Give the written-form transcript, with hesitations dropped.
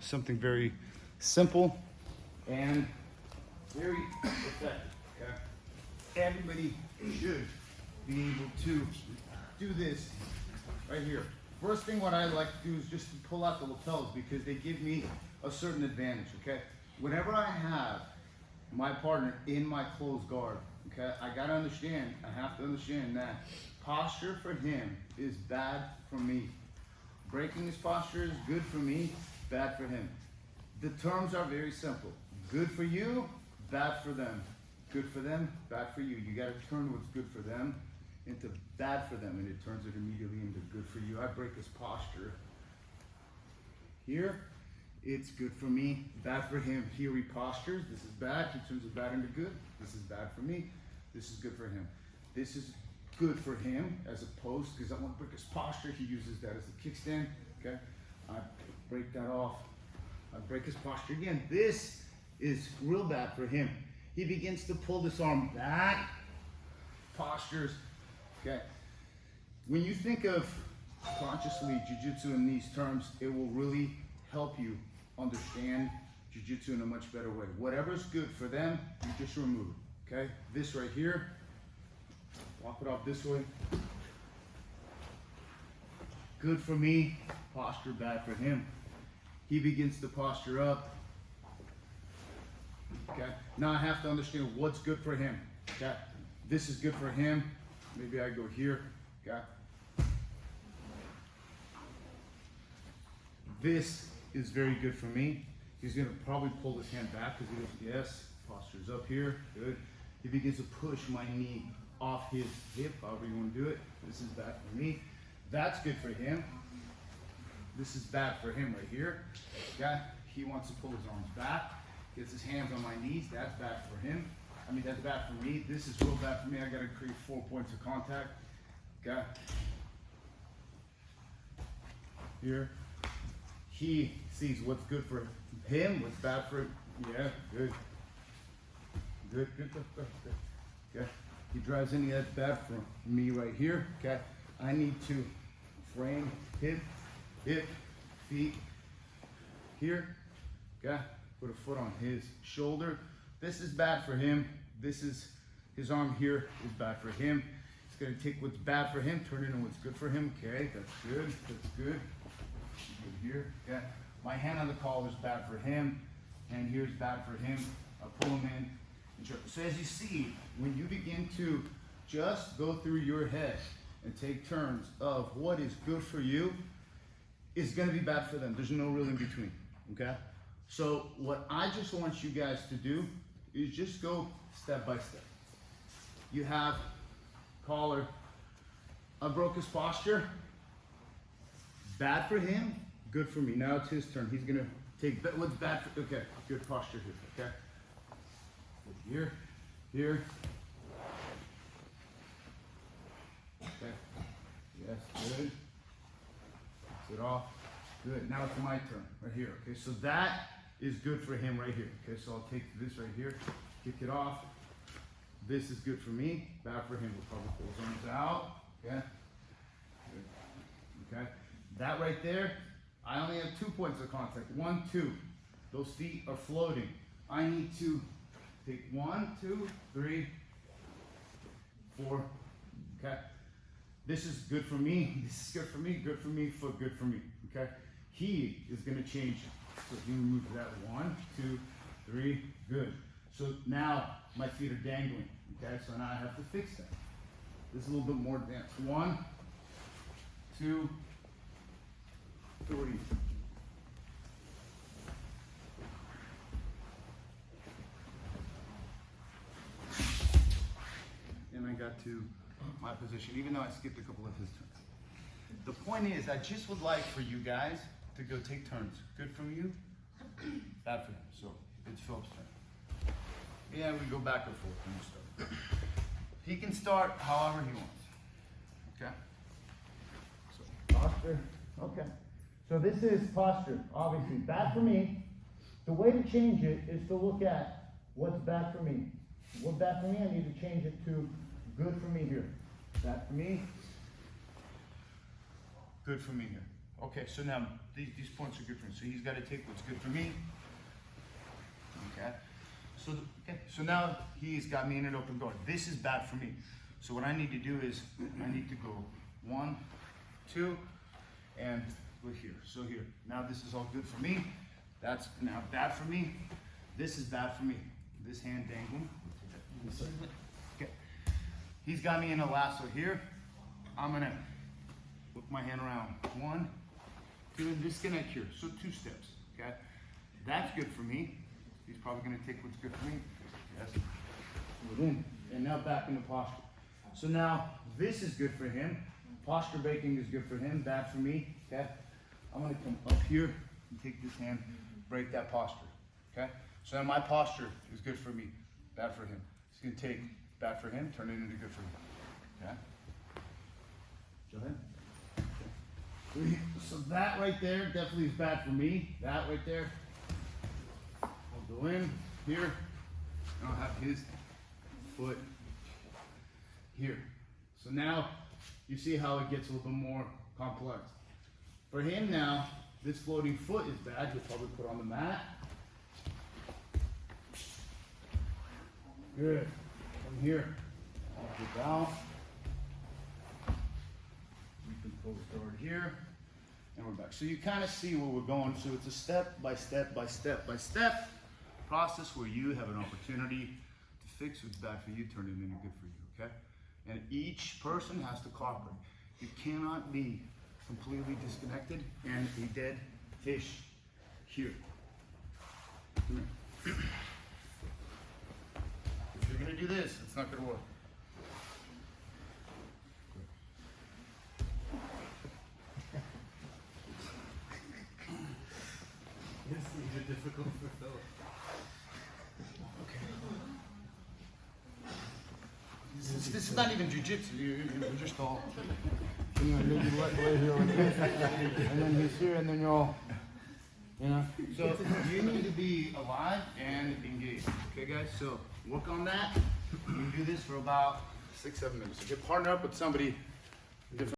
something very simple and very effective, okay? Everybody should be able to do this right here. First thing what I like to do is just to pull out the lapels because they give me a certain advantage, okay? Whenever I have my partner in my closed guard, okay, I have to understand that posture for him is bad for me. Breaking his posture is good for me, bad for him. The terms are very simple. Good for you, bad for them. Good for them, bad for you. You gotta turn what's good for them into bad for them, and it turns it immediately into good for you. I break his posture. Here, it's good for me, bad for him. Here he postures, this is bad, he turns it bad into good. This is bad for me, this is good for him. This is good for him as opposed, because I want to break his posture, he uses that as a kickstand, okay? I break that off, I break his posture again. This is real bad for him. He begins to pull this arm back, postures, okay? When you think of consciously jiu-jitsu in these terms, it will really help you understand jiu-jitsu in a much better way. Whatever's good for them, you just remove it, okay? This right here, walk it off this way. Good for me, posture bad for him. He begins to posture up. Okay, now I have to understand what's good for him. Okay, this is good for him. Maybe I go here. Okay, this is very good for me. He's gonna probably pull his hand back because he goes, yes, posture's up here, good. He begins to push my knee off his hip, however you want to do it. This is bad for me. That's good for him. This is bad for him right here. Okay, he wants to pull his arms back. Gets his hands on my knees, that's bad for him. I mean, that's bad for me. This is real bad for me. I gotta create 4 points of contact. Okay. Here. He sees what's good for him, what's bad for him. Yeah, good. Good. Okay. He drives any that's bad for me right here. Okay. I need to frame hip, feet. Here. Okay. Put a foot on his shoulder. This is bad for him. This is, his arm here is bad for him. It's gonna take what's bad for him, turn it into what's good for him. Okay, that's good, that's good. Good here, okay. My hand on the collar is bad for him, and here's bad for him. I pull him in. So as you see, when you begin to just go through your head and take turns of what is good for you, is gonna be bad for them. There's no real in between, okay? So what I just want you guys to do is just go step by step. You have collar, I broke his posture, bad for him, good for me. Now it's his turn. He's gonna take what's bad for, okay, good posture here, okay? Here, here. Okay, yes, good. Takes it off, good. Now it's my turn, right here, okay? So that is good for him right here. Okay, so I'll take this right here, kick it off. This is good for me, bad for him. We'll probably pull his arms out, okay? Good. Okay, that right there, I only have 2 points of contact. 1, 2. Those feet are floating. I need to take 1, 2, 3, 4, okay? This is good for me, this is good for me, foot good for me, okay? He is gonna change it. So he removes that 1, 2, 3, good. So now my feet are dangling, okay? So now I have to fix that. This is a little bit more advanced. 1, 2, 3. And I got to my position, even though I skipped a couple of his turns. The point is, I just would like for you guys to go take turns. Good from you, bad for him. So it's Philip's turn. Yeah, we go back and forth when you start. He can start however he wants. Okay? So posture. Okay. So this is posture, obviously. Bad for me. The way to change it is to look at what's bad for me. What's bad for me, I need to change it to good for me here. Bad for me. Good for me here. Okay, so now these points are good for him. So he's got to take what's good for me. Okay. So now he's got me in an open guard. This is bad for me. So what I need to do is I need to go 1, 2, and go here. So here. Now this is all good for me. That's now bad for me. This is bad for me. This hand dangling. Okay. He's got me in a lasso here. I'm gonna whip my hand around. 1, 2, and disconnect here. So 2 steps. Okay. That's good for me. He's probably gonna take what's good for me. Yes. Within. And now back into posture. So now this is good for him. Posture breaking is good for him, bad for me. Okay. I'm gonna come up here and take this hand, break that posture. Okay. So now my posture is good for me, bad for him. He's gonna take bad for him, turn it into good for me. Okay. Go ahead. Okay. So that right there definitely is bad for me. That right there. I'll go in here, and I'll have his foot here. So now you see how it gets a little bit more complex. For him now, this floating foot is bad. He'll probably put on the mat. Good. From here, I'll get down. You can pull the guard here, and we're back. So you kind of see where we're going. So it's a step by step by step by step process where you have an opportunity to fix what's bad for you, turn it into good for you, okay? And each person has to cooperate. You cannot be completely disconnected and a dead fish here. Come here. If you're gonna do this, it's not gonna work. These are difficult for Philip. This is not even jiu-jitsu, you're just all... You know, you lay here like this, and then he's here, and then you're all, you know. So you need to be alive and engaged, okay guys? So work on that. You do this for about 6-7 minutes. So get partner up with somebody different.